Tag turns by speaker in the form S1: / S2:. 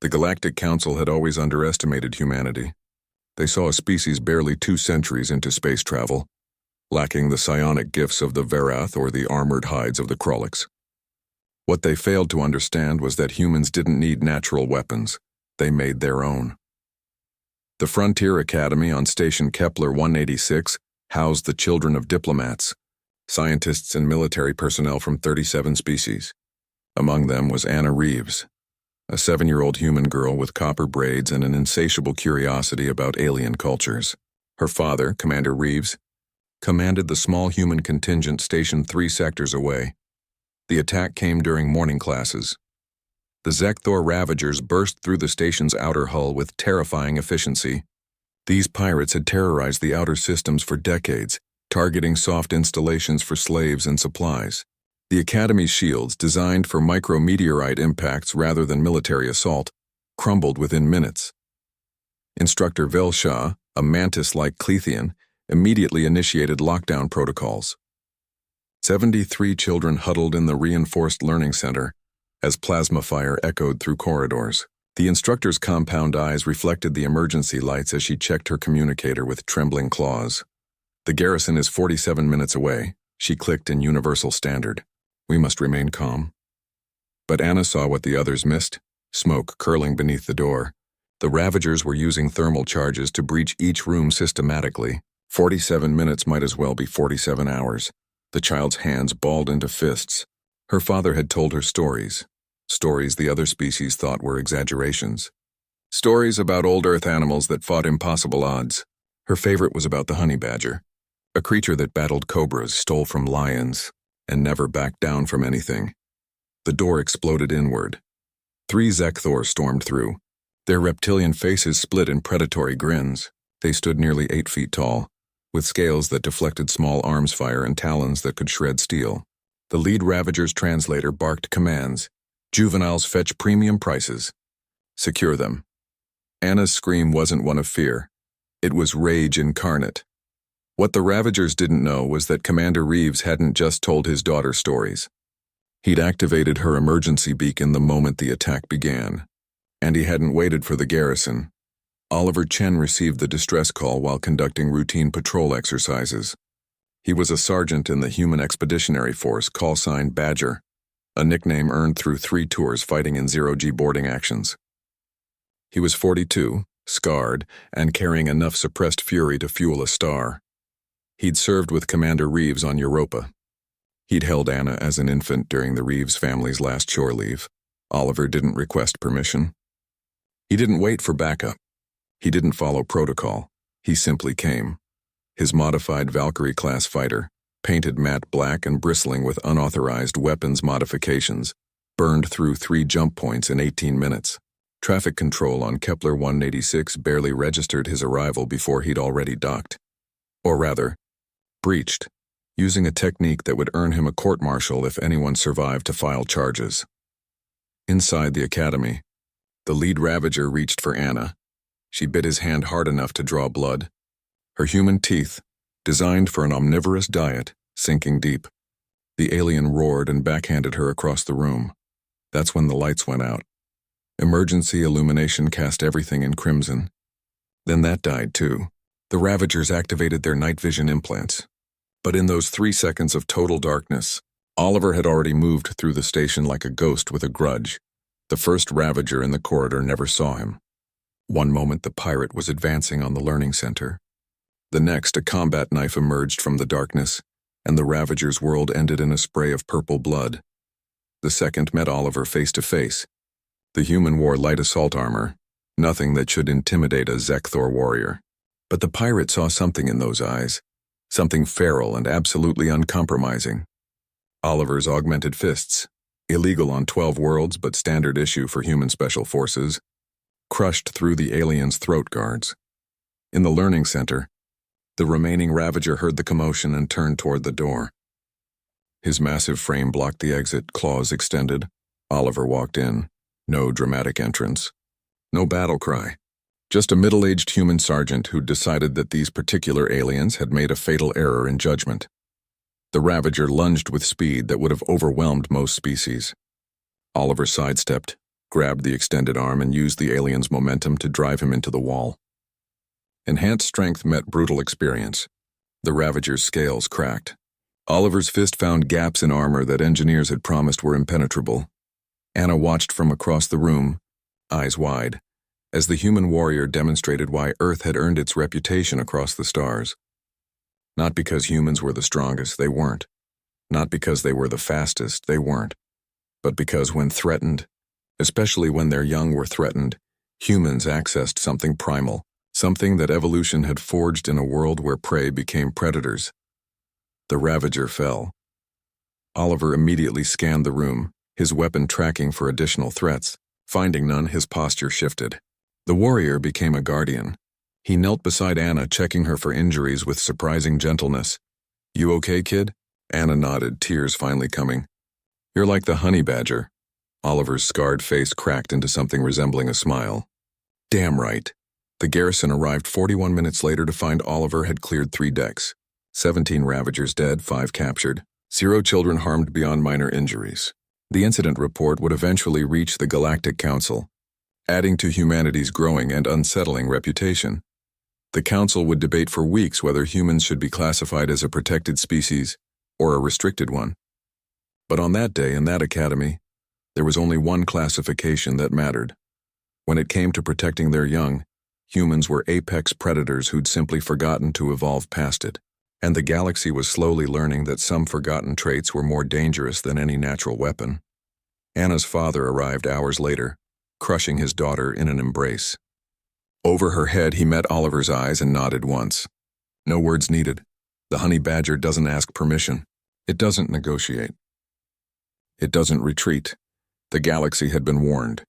S1: The Galactic Council had always underestimated humanity. They saw a species barely 2 centuries into space travel, lacking the psionic gifts of the Verath or the armored hides of the Krolix. What they failed to understand was that humans didn't need natural weapons. They made their own. The Frontier Academy on Station Kepler 186 housed the children of diplomats, scientists and military personnel from 37 species. Among them was Anna Reeves, a 7-year-old human girl with copper braids and an insatiable curiosity about alien cultures. Her father, Commander Reeves, commanded the small human contingent stationed 3 sectors away. The attack came during morning classes. The Zekthor Ravagers burst through the station's outer hull with terrifying efficiency. These pirates had terrorized the outer systems for decades, targeting soft installations for slaves and supplies. The Academy's shields, designed for micrometeorite impacts rather than military assault, crumbled within minutes. Instructor Velshaw, a mantis-like Clethian, immediately initiated lockdown protocols. 73 children huddled in the reinforced learning center as plasma fire echoed through corridors. The instructor's compound eyes reflected the emergency lights as she checked her communicator with trembling claws. "The garrison is 47 minutes away," she clicked in Universal Standard. "We must remain calm." But Anna saw what the others missed: smoke curling beneath the door. The Ravagers were using thermal charges to breach each room systematically. 47 minutes might as well be 47 hours. The child's hands balled into fists. Her father had told her stories the other species thought were exaggerations. Stories about old Earth animals that fought impossible odds. Her favorite was about the honey badger, a creature that battled cobras, stole from lions, and never backed down from anything. The door exploded inward. 3 Zekthor stormed through. Their reptilian faces split in predatory grins. They stood nearly 8 feet tall, with scales that deflected small arms fire and talons that could shred steel. The lead Ravager's translator barked commands. "Juveniles fetch premium prices. Secure them." Anna's scream wasn't one of fear. It was rage incarnate. What the Ravagers didn't know was that Commander Reeves hadn't just told his daughter stories. He'd activated her emergency beacon the moment the attack began. And he hadn't waited for the garrison. Oliver Chen received the distress call while conducting routine patrol exercises. He was a sergeant in the Human Expeditionary Force, call sign Badger, a nickname earned through 3 tours fighting in zero-G boarding actions. He was 42, scarred, and carrying enough suppressed fury to fuel a star. He'd served with Commander Reeves on Europa. He'd held Anna as an infant during the Reeves family's last shore leave. Oliver didn't request permission. He didn't wait for backup. He didn't follow protocol. He simply came. His modified Valkyrie-class fighter, painted matte black and bristling with unauthorized weapons modifications, burned through 3 jump points in 18 minutes. Traffic control on Kepler 186 barely registered his arrival before he'd already docked. Or rather, breached, using a technique that would earn him a court-martial if anyone survived to file charges. Inside the academy, the lead Ravager reached for Anna. She bit his hand hard enough to draw blood. Her human teeth, designed for an omnivorous diet, sinking deep. The alien roared and backhanded her across the room. That's when the lights went out. Emergency illumination cast everything in crimson. Then that died too. The Ravagers activated their night vision implants. But in those 3 seconds of total darkness, Oliver had already moved through the station like a ghost with a grudge. The first Ravager in the corridor never saw him. One moment the pirate was advancing on the learning center. The next, a combat knife emerged from the darkness, and the Ravager's world ended in a spray of purple blood. The second met Oliver face to face. The human wore light assault armor, nothing that should intimidate a Zekthor warrior. But the pirate saw something in those eyes, something feral and absolutely uncompromising. Oliver's augmented fists, illegal on 12 worlds but standard issue for human special forces, crushed through the alien's throat guards. In the learning center, the remaining Ravager heard the commotion and turned toward the door. His massive frame blocked the exit, claws extended. Oliver walked in. No dramatic entrance. No battle cry. Just a middle-aged human sergeant who'd decided that these particular aliens had made a fatal error in judgment. The Ravager lunged with speed that would have overwhelmed most species. Oliver sidestepped, grabbed the extended arm and used the alien's momentum to drive him into the wall. Enhanced strength met brutal experience. The Ravager's scales cracked. Oliver's fist found gaps in armor that engineers had promised were impenetrable. Anna watched from across the room, eyes wide, as the human warrior demonstrated why Earth had earned its reputation across the stars. Not because humans were the strongest, they weren't. Not because they were the fastest, they weren't. But because when threatened, especially when their young were threatened, humans accessed something primal, something that evolution had forged in a world where prey became predators. The Ravager fell. Oliver immediately scanned the room, his weapon tracking for additional threats. Finding none, his posture shifted. The warrior became a guardian. He knelt beside Anna, checking her for injuries with surprising gentleness. "You okay, kid?" Anna nodded, tears finally coming. "You're like the honey badger." Oliver's scarred face cracked into something resembling a smile. "Damn right." The garrison arrived 41 minutes later to find Oliver had cleared 3 decks. 17 Ravagers dead, 5 captured. 0 children harmed beyond minor injuries. The incident report would eventually reach the Galactic Council, adding to humanity's growing and unsettling reputation. The Council would debate for weeks whether humans should be classified as a protected species or a restricted one. But on that day in that academy, there was only one classification that mattered. When it came to protecting their young, humans were apex predators who'd simply forgotten to evolve past it. And the galaxy was slowly learning that some forgotten traits were more dangerous than any natural weapon. Anna's father arrived hours later, crushing his daughter in an embrace. Over her head, he met Oliver's eyes and nodded once. No words needed. The honey badger doesn't ask permission. It doesn't negotiate. It doesn't retreat. The galaxy had been warned.